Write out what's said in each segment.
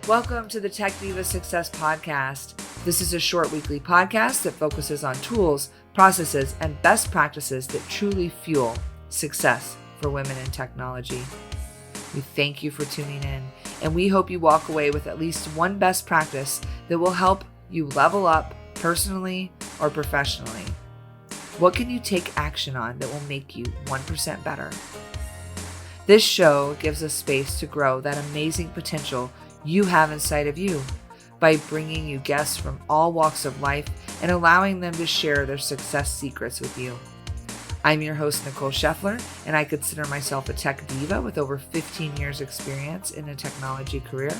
Welcome to the Tech Diva Success Podcast. This is a short weekly podcast that focuses on tools, processes, and best practices that truly fuel success for women in technology. We thank you for tuning in, and we hope you walk away with at least one best practice that will help you level up personally or professionally. What can you take action on that will make you 1% better? This show gives us space to grow that amazing potential you have inside of you by bringing you guests from all walks of life and allowing them to share their success secrets with you. I'm your host, Nicole Scheffler, and I consider myself a tech diva with over 15 years experience in a technology career.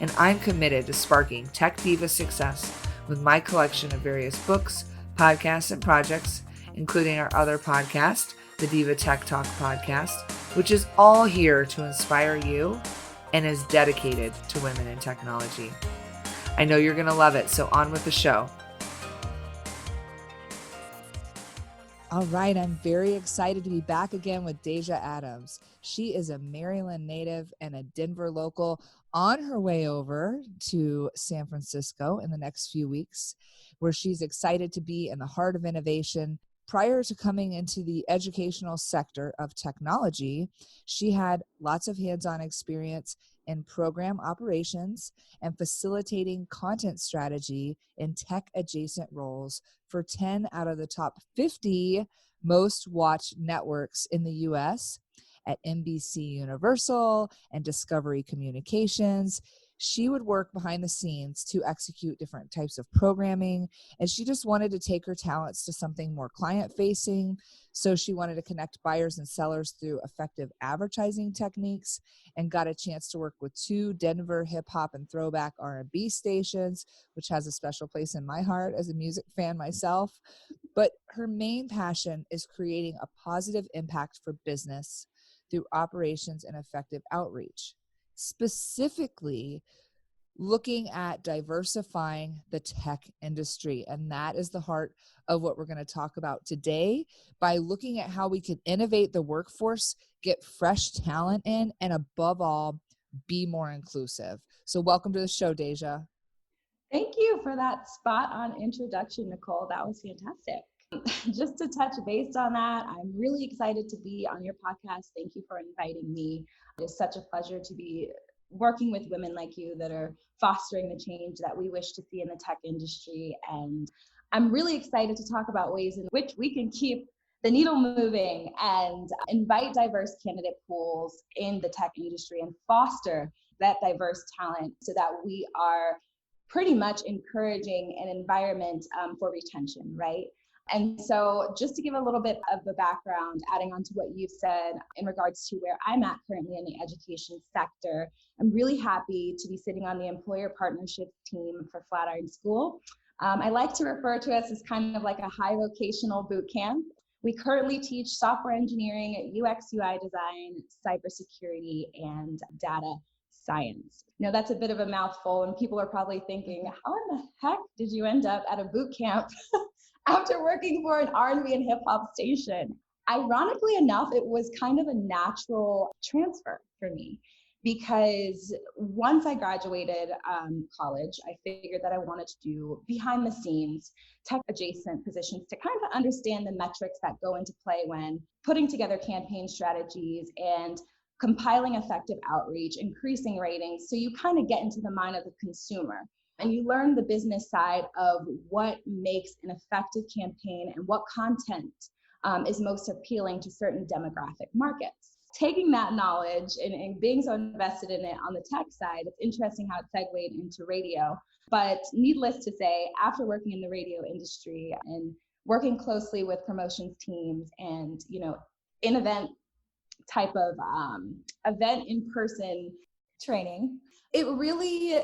And I'm committed to sparking tech diva success with my collection of various books, podcasts, and projects, including our other podcast, the Diva Tech Talk podcast, which is all here to inspire you and is dedicated to women in technology. I know you're going to love it, so on with the show. All right, I'm very excited to be back again with Deja Adams. She is a Maryland native and a Denver local on her way over to San Francisco in the next few weeks, where she's excited to be in the heart of innovation. Prior to coming into the educational sector of technology, she had lots of hands-on experience in program operations and facilitating content strategy in tech-adjacent roles for 10 out of the top 50 most watched networks in the U.S. at NBC Universal and Discovery Communications. She would work behind the scenes to execute different types of programming, and she just wanted to take her talents to something more client-facing. So she wanted to connect buyers and sellers through effective advertising techniques and got a chance to work with 2 Denver hip-hop and throwback R&B stations, which has a special place in my heart as a music fan myself. But her main passion is creating a positive impact for business through operations and effective outreach. Specifically looking at diversifying the tech industry. And that is the heart of what we're going to talk about today by looking at how we can innovate the workforce, get fresh talent in, and above all, be more inclusive. So welcome to the show, Deja. Thank you for that spot on introduction, Nicole. That was fantastic. Just to touch base on that, I'm really excited to be on your podcast. Thank you for inviting me. It is such a pleasure to be working with women like you that are fostering the change that we wish to see in the tech industry. And I'm really excited to talk about ways in which we can keep the needle moving and invite diverse candidate pools in the tech industry and foster that diverse talent so that we are pretty much encouraging an environment for retention, right? And so just to give a little bit of the background, adding on to what you've said in regards to where I'm at currently in the education sector, I'm really happy to be sitting on the employer partnerships team for Flatiron School. I like to refer to us as kind of like a high vocational boot camp. We currently teach software engineering, UX, UI design, cybersecurity, and data science. That's a bit of a mouthful, and people are probably thinking, how in the heck did you end up at a boot camp after working for an R&B and hip hop station? Ironically enough, it was kind of a natural transfer for me because once I graduated college, I figured that I wanted to do behind the scenes tech adjacent positions to kind of understand the metrics that go into play when putting together campaign strategies and compiling effective outreach, increasing ratings. So you kind of get into the mind of the consumer and you learn the business side of what makes an effective campaign and what content is most appealing to certain demographic markets. Taking that knowledge and being so invested in it on the tech side, it's interesting how it segued into radio. But needless to say, after working in the radio industry and working closely with promotions teams and, in event type of event in-person training, it really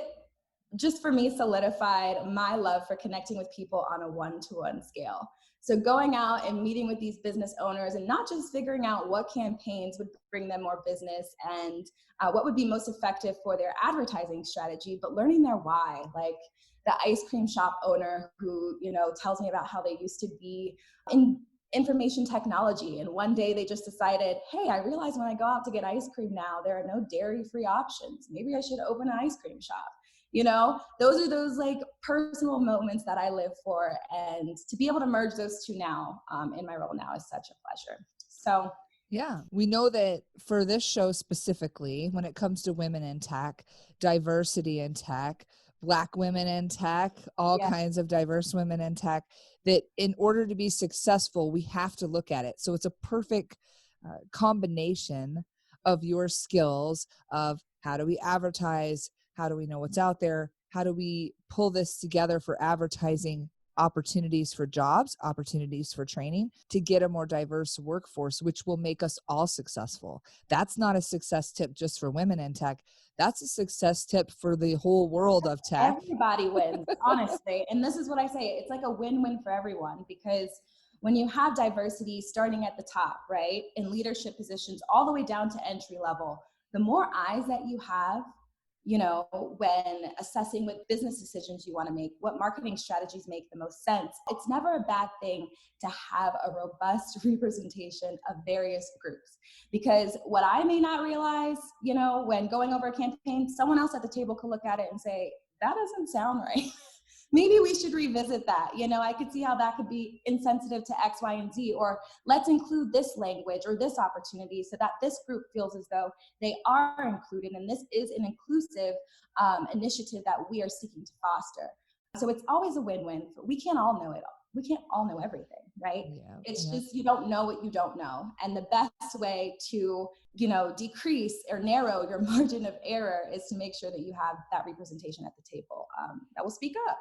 just for me solidified my love for connecting with people on a one-to-one scale. So going out and meeting with these business owners and not just figuring out what campaigns would bring them more business and what would be most effective for their advertising strategy, but learning their why, like the ice cream shop owner who, tells me about how they used to be in information technology. And one day they just decided, hey, I realize when I go out to get ice cream now, there are no dairy-free options. Maybe I should open an ice cream shop. Those are those like personal moments that I live for. And to be able to merge those two now in my role now is such a pleasure. So Yeah, we know that for this show specifically, when it comes to women in tech, diversity in tech, Black women in tech, all yeah, kinds of diverse women in tech, that in order to be successful, we have to look at it. So it's a perfect combination of your skills of how do we advertise? How do we know what's out there? How do we pull this together for advertising opportunities for jobs, opportunities for training to get a more diverse workforce, which will make us all successful. That's not a success tip just for women in tech. That's a success tip for the whole world of tech. everybody wins, honestly. And this is what I say, it's like a win-win for everyone, because when you have diversity starting at the top, right, in leadership positions all the way down to entry level, the more eyes that you have, when assessing what business decisions you want to make, what marketing strategies make the most sense, it's never a bad thing to have a robust representation of various groups. Because what I may not realize, when going over a campaign, someone else at the table could look at it and say, that doesn't sound right. Maybe we should revisit that. I could see how that could be insensitive to X, Y, and Z, or let's include this language or this opportunity so that this group feels as though they are included. And this is an inclusive initiative that we are seeking to foster. So it's always a win-win. We can't all know it all. We can't all know everything, right? Yeah, It's yeah. just you don't know what you don't know. And the best way to, decrease or narrow your margin of error is to make sure that you have that representation at the table that will speak up.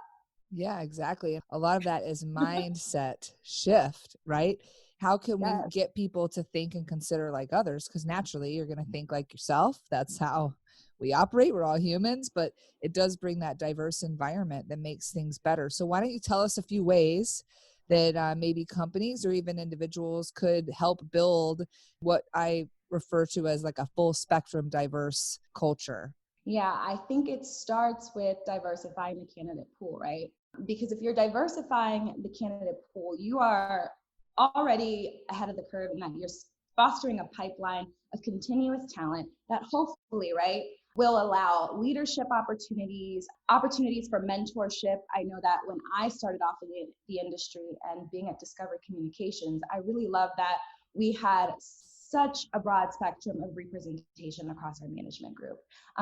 Yeah, exactly. A lot of that is mindset shift, right? How can we Yes. get people to think and consider like others? Because naturally you're going to think like yourself. That's how we operate. We're all humans, but it does bring that diverse environment that makes things better. So, why don't you tell us a few ways that maybe companies or even individuals could help build what I refer to as like a full spectrum diverse culture? Yeah, I think it starts with diversifying the candidate pool, right? Because if you're diversifying the candidate pool, you are already ahead of the curve in that you're fostering a pipeline of continuous talent that hopefully, right, will allow leadership opportunities, opportunities for mentorship. I know that when I started off in the industry and being at Discovery Communications, I really loved that we had such a broad spectrum of representation across our management group.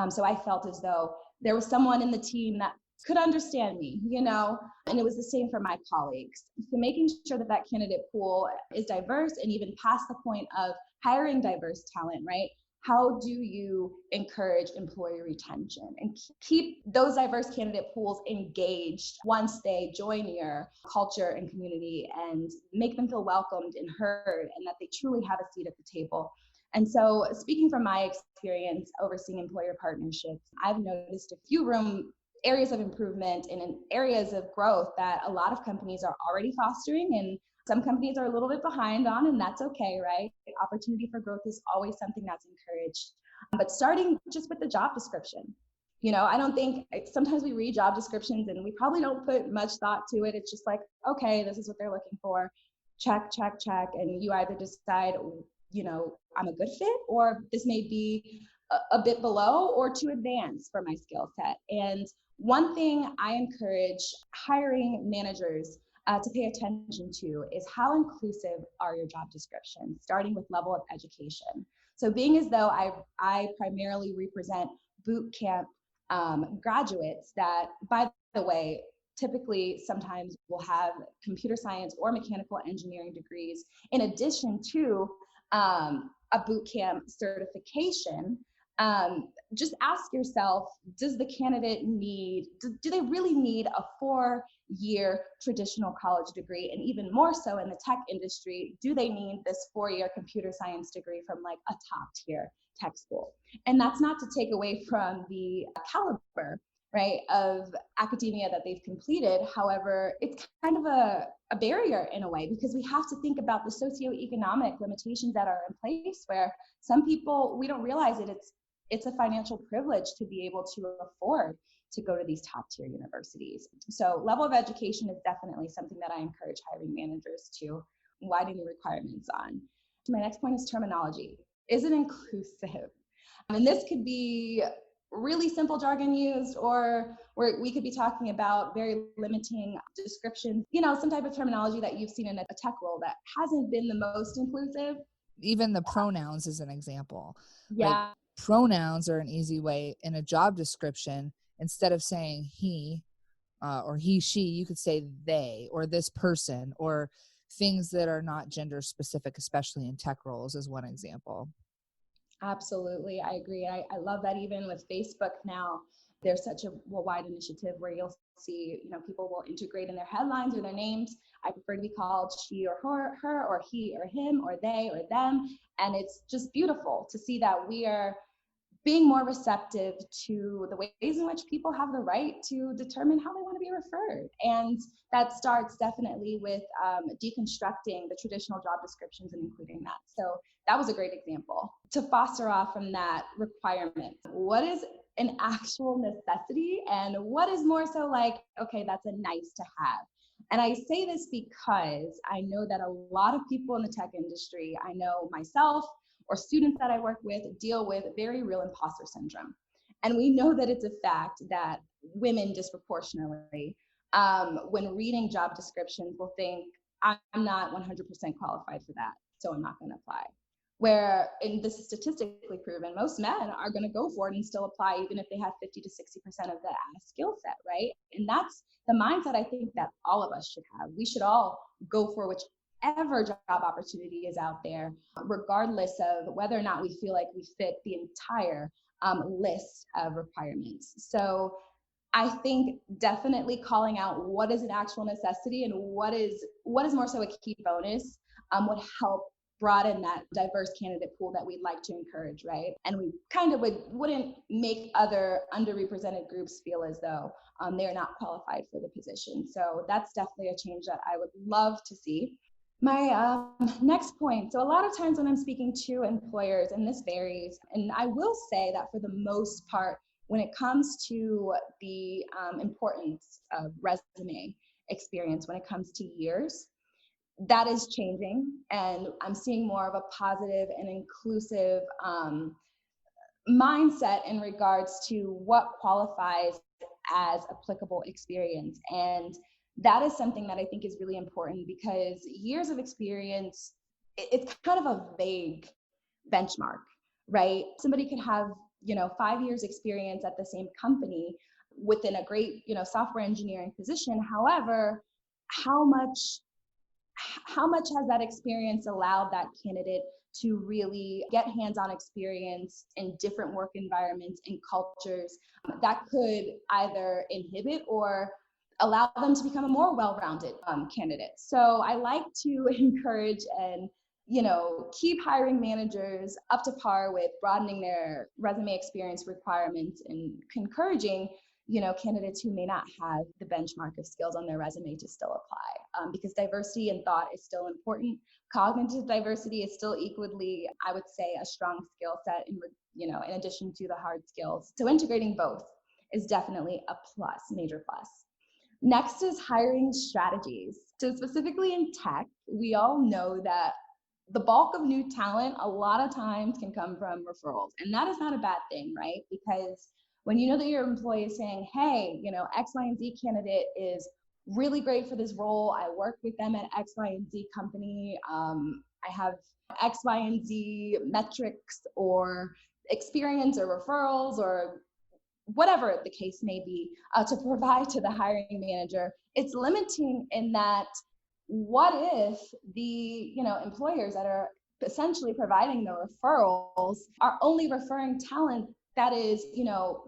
So I felt as though there was someone in the team that could understand me, and it was the same for my colleagues. So making sure that that candidate pool is diverse, and even past the point of hiring diverse talent, right? How do you encourage employee retention and keep those diverse candidate pools engaged once they join your culture and community, and make them feel welcomed and heard, and that they truly have a seat at the table? And so, speaking from my experience overseeing employer partnerships, I've noticed a few areas of improvement and in areas of growth that a lot of companies are already fostering, and some companies are a little bit behind on, and that's okay, right? Opportunity for growth is always something that's encouraged. But starting just with the job description, I don't think, sometimes we read job descriptions and we probably don't put much thought to it. It's just like, okay, this is what they're looking for. Check, check, check. And you either decide, I'm a good fit, or this may be a bit below or too advanced for my skill set. And one thing I encourage hiring managers to pay attention to is how inclusive are your job descriptions, starting with level of education. So being as though I primarily represent boot camp graduates that, by the way, typically sometimes will have computer science or mechanical engineering degrees in addition to a boot camp certification. Just ask yourself, does the candidate need, do they really need a 4-year traditional college degree? And even more so in the tech industry, do they need this 4-year computer science degree from like a top tier tech school? And that's not to take away from the caliber, right, of academia that they've completed. However, it's kind of a barrier in a way, because we have to think about the socioeconomic limitations that are in place, where some people, we don't realize it, it's a financial privilege to be able to afford to go to these top tier universities. So level of education is definitely something that I encourage hiring managers to widening the requirements on. My next point is terminology. Is it inclusive? And this could be really simple jargon used, or where we could be talking about very limiting descriptions, some type of terminology that you've seen in a tech role that hasn't been the most inclusive. Even the pronouns is an example, right? Yeah, Pronouns are an easy way in a job description. Instead of saying he or he, she, you could say they or this person, or things that are not gender specific, especially in tech roles, is one example. absolutely. I agree. I love that even with Facebook now, there's such a wide initiative where you'll see, people will integrate in their headlines or their names. I prefer to be called she or her or he or him or they or them. And it's just beautiful to see that we are being more receptive to the ways in which people have the right to determine how they want to be referred. And that starts definitely with deconstructing the traditional job descriptions and including that. So that was a great example. To foster off from that requirement, what is an actual necessity and what is more so like, okay, that's a nice to have. And I say this because I know that a lot of people in the tech industry, I know myself, or students that I work with, deal with very real imposter syndrome. And we know that it's a fact that women disproportionately, when reading job descriptions, will think, I'm not 100% qualified for that, so I'm not going to apply. Where, and this is statistically proven, most men are going to go for it and still apply, even if they have 50 to 60% of the skill set, right? And that's the mindset I think that all of us should have. We should all go for whichever job opportunity is out there, regardless of whether or not we feel like we fit the entire list of requirements. So I think definitely calling out what is an actual necessity and what is more so a key bonus would help broaden that diverse candidate pool that we'd like to encourage, right? And we kind of wouldn't make other underrepresented groups feel as though they're not qualified for the position. So that's definitely a change that I would love to see. My next point. So a lot of times when I'm speaking to employers, and this varies, and I will say that for the most part, when it comes to the importance of resume experience, when it comes to years, that is changing. And I'm seeing more of a positive and inclusive mindset in regards to what qualifies as applicable experience. And that is something that I think is really important because years of experience, it's kind of a vague benchmark, right? Somebody could have, 5 years experience at the same company within a great, software engineering position. However, how much has that experience allowed that candidate to really get hands-on experience in different work environments and cultures that could either inhibit or allow them to become a more well-rounded candidate. So I like to encourage and keep hiring managers up to par with broadening their resume experience requirements and encouraging candidates who may not have the benchmark of skills on their resume to still apply, because diversity in thought is still important. Cognitive diversity is still equally, I would say, a strong skill set in addition to the hard skills. So integrating both is definitely a plus, major plus. Next is hiring strategies. So specifically in tech, we all know that the bulk of new talent a lot of times can come from referrals. And that is not a bad thing, right? Because when you know that your employee is saying, hey, X, Y, and Z candidate is really great for this role. I work with them at X, Y, and Z company. I have X, Y, and Z metrics or experience or referrals or whatever the case may be to provide to the hiring manager. It's limiting in that what if the employers that are essentially providing the referrals are only referring talent that is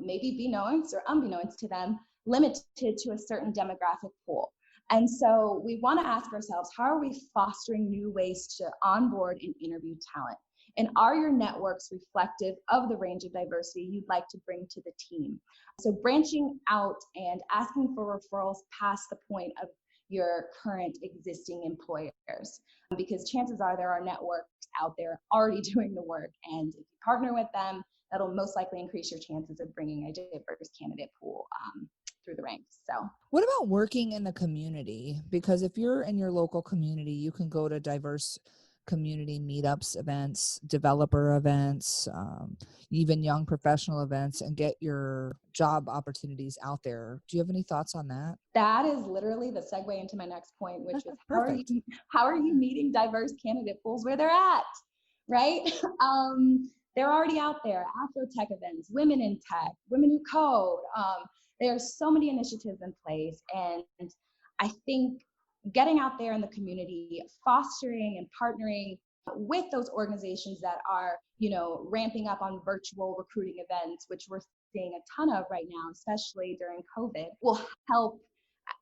maybe beknownst or unbeknownst to them, limited to a certain demographic pool. And so we want to ask ourselves, how are we fostering new ways to onboard and interview talent? And are your networks reflective of the range of diversity you'd like to bring to the team? So branching out and asking for referrals past the point of your current existing employers, because chances are there are networks out there already doing the work. And if you partner with them, that'll most likely increase your chances of bringing a diverse candidate pool through the ranks. So What about working in the community? Because if you're in your local community, you can go to diverse community meetups, events, developer events, even young professional events, and get your job opportunities out there. Do you have any thoughts on that? that is literally the segue into my next point, which was Perfect. how are you meeting diverse candidate pools where they're at, right? They're already out there. Afro tech events, women in tech, women who code. There are so many initiatives in place, and I think getting out there in the community, fostering and partnering with those organizations that are, ramping up on virtual recruiting events, which we're seeing a ton of right now, especially during COVID, will help,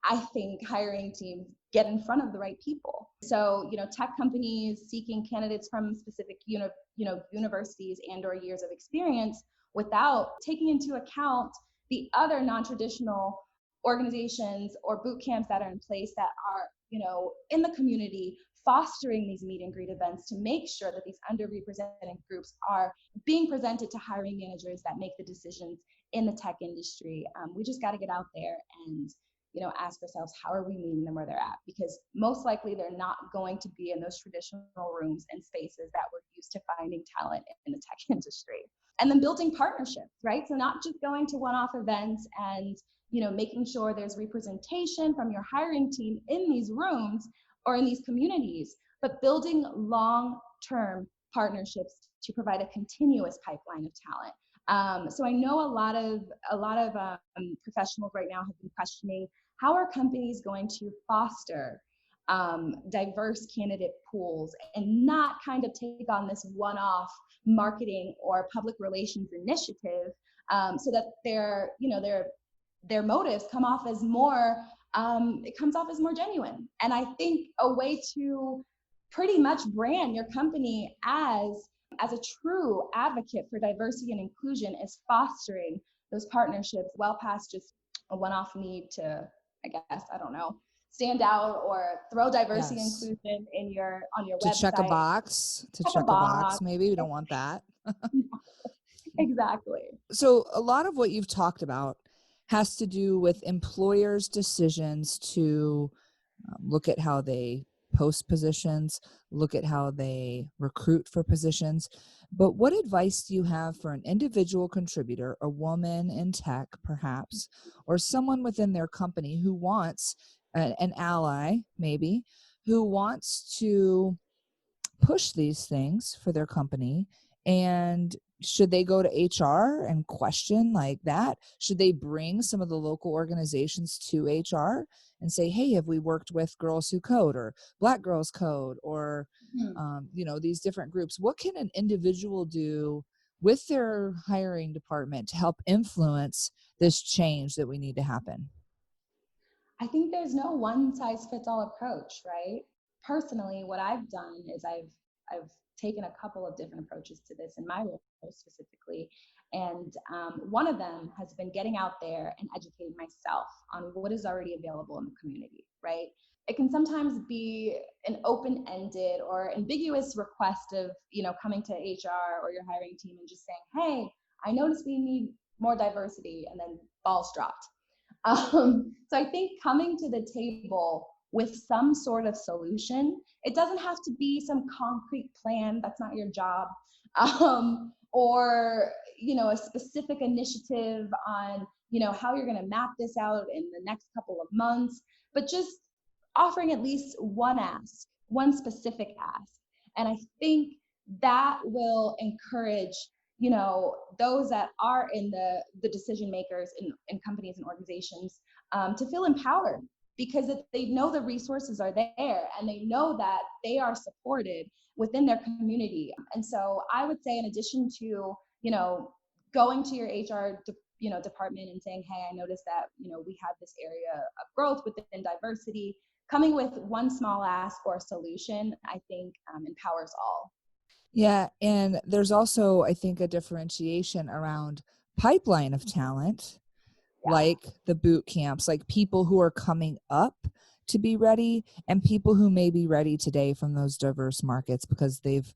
I think, hiring teams get in front of the right people. So, tech companies seeking candidates from specific, universities and or years of experience without taking into account the other non-traditional organizations or boot camps that are in place that are, in the community, fostering these meet and greet events to make sure that these underrepresented groups are being presented to hiring managers that make the decisions in the tech industry. We just got to get out there and ask ourselves, how are we meeting them where they're at? Because most likely they're not going to be in those traditional rooms and spaces that we're used to finding talent in the tech industry. And then building partnerships, right? So not just going to one-off events and making sure there's representation from your hiring team in these rooms or in these communities, but building long-term partnerships to provide a continuous pipeline of talent. So I know a lot of professionals right now have been questioning, how are companies going to foster diverse candidate pools and not kind of take on this one-off marketing or public relations initiative, so that their motives come off as more, it comes off as more genuine. And I think a way to pretty much brand your company as a true advocate for diversity and inclusion is fostering those partnerships well past just a one-off need to, I guess, I don't know, stand out or throw diversity and Yes. inclusion on your To check a website. box, Check a box. maybe we don't want that. Exactly. So a lot of what you've talked about has to do with employers' decisions to look at how they post positions, look at how they recruit for positions. But what advice do you have for an individual contributor, a woman in tech perhaps, or someone within their company who wants an ally, maybe, who wants to push these things for their company? And should they go to HR and question like that? Should they bring some of the local organizations to HR and say, hey, have we worked with Girls Who Code or Black Girls Code or, these different groups? What can an individual do with their hiring department to help influence this change that we need to happen? I think there's no one size fits all approach, right? Personally, what I've done is I've taken a couple of different approaches to this in my role specifically, and one of them has been getting out there and educating myself on what is already available in the community, right? It can sometimes be an open-ended or ambiguous request of coming to HR or your hiring team and just saying, hey, I noticed we need more diversity, and then balls dropped. So I think coming to the table with some sort of solution, it doesn't have to be some concrete plan, that's not your job, or a specific initiative on how you're going to map this out in the next couple of months, but just offering at least one specific ask. And I think that will encourage those that are in the decision makers in companies and organizations to feel empowered, because if they know the resources are there and they know that they are supported within their community. And so I would say, in addition to going to your HR department and saying, hey, I noticed that we have this area of growth within diversity, coming with one small ask or solution, I think empowers all. Yeah, and there's also, I think, a differentiation around pipeline of talent, Yeah. like the boot camps, like people who are coming up to be ready and people who may be ready today from those diverse markets because they've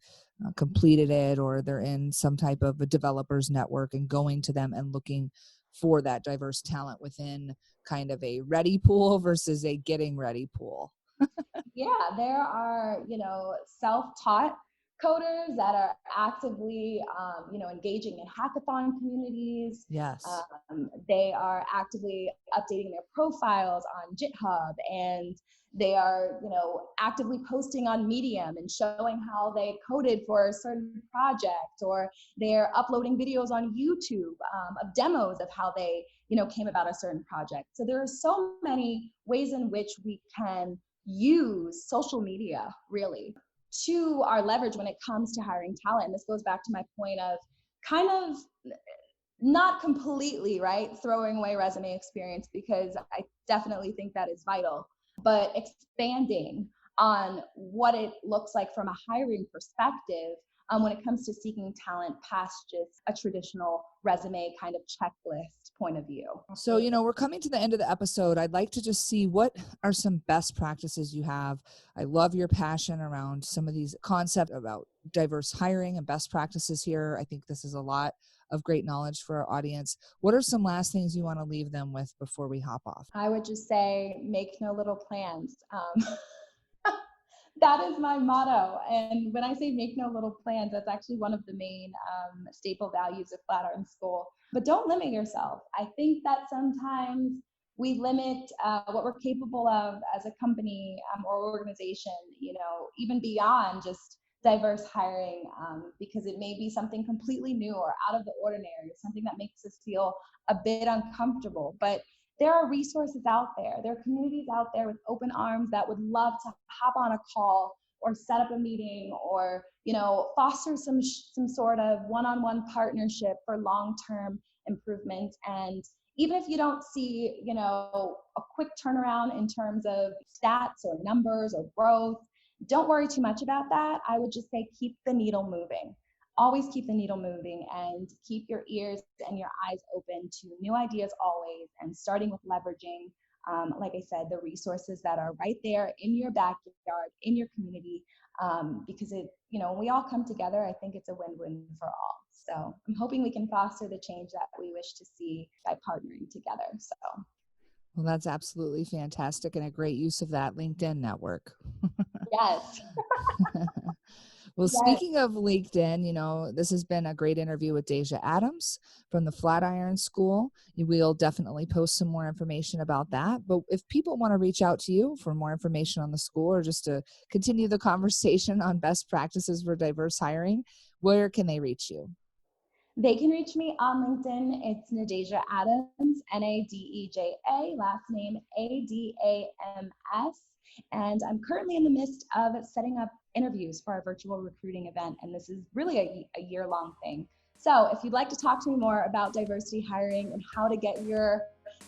completed it, or they're in some type of a developers network, and going to them and looking for that diverse talent within kind of a ready pool versus a getting ready pool. Yeah, there are, self-taught coders that are actively, engaging in hackathon communities. Yes. They are actively updating their profiles on GitHub, and they are, actively posting on Medium and showing how they coded for a certain project, or they're uploading videos on YouTube of demos of how they, came about a certain project. So there are so many ways in which we can use social media really to our leverage when it comes to hiring talent. And this goes back to my point of kind of not completely, right, throwing away resume experience, because I definitely think that is vital, but expanding on what it looks like from a hiring perspective when it comes to seeking talent past just a traditional resume kind of checklist point of view. So, we're coming to the end of the episode. I'd like to just see what are some best practices you have. I love your passion around some of these concepts about diverse hiring and best practices here. I think this is a lot of great knowledge for our audience. What are some last things you want to leave them with before we hop off? I would just say, make no little plans. That is my motto. And when I say make no little plans, that's actually one of the main staple values of Flatiron School. But don't limit yourself. I think that sometimes we limit what we're capable of as a company or organization, even beyond just diverse hiring, because it may be something completely new or out of the ordinary, something that makes us feel a bit uncomfortable. But there are resources out there. There are communities out there with open arms that would love to hop on a call or set up a meeting, or foster some sort of one-on-one partnership for long-term improvement. And even if you don't see a quick turnaround in terms of stats or numbers or growth, don't worry too much about that. I would just say keep the needle moving. Always keep the needle moving, and keep your ears and your eyes open to new ideas always, and starting with leveraging, like I said, the resources that are right there in your backyard, in your community, because when we all come together, I think it's a win-win for all. So I'm hoping we can foster the change that we wish to see by partnering together. So. Well, that's absolutely fantastic, and a great use of that LinkedIn network. Yes. Well, Yes. speaking of LinkedIn, this has been a great interview with Deja Adams from the Flatiron School. We'll definitely post some more information about that. But if people want to reach out to you for more information on the school, or just to continue the conversation on best practices for diverse hiring, where can they reach you? They can reach me on LinkedIn. It's Deja Adams, Nadeja, last name Adams. And I'm currently in the midst of setting up interviews for our virtual recruiting event. And this is really a year-long thing. So if you'd like to talk to me more about diversity hiring and how to get your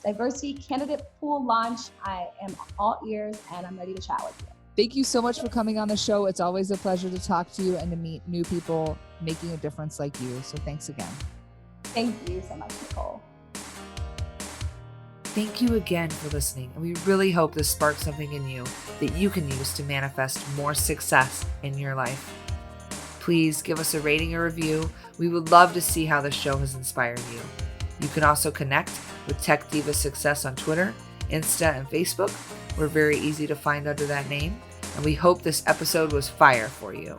diversity candidate pool launched, I am all ears and I'm ready to chat with you. Thank you so much for coming on the show. It's always a pleasure to talk to you and to meet new people making a difference like you. So thanks again. Thank you so much, Nicole. Thank you again for listening. And we really hope this sparked something in you that you can use to manifest more success in your life. Please give us a rating or review. We would love to see how this show has inspired you. You can also connect with Tech Diva Success on Twitter, Insta, and Facebook. We're very easy to find under that name, and we hope this episode was fire for you.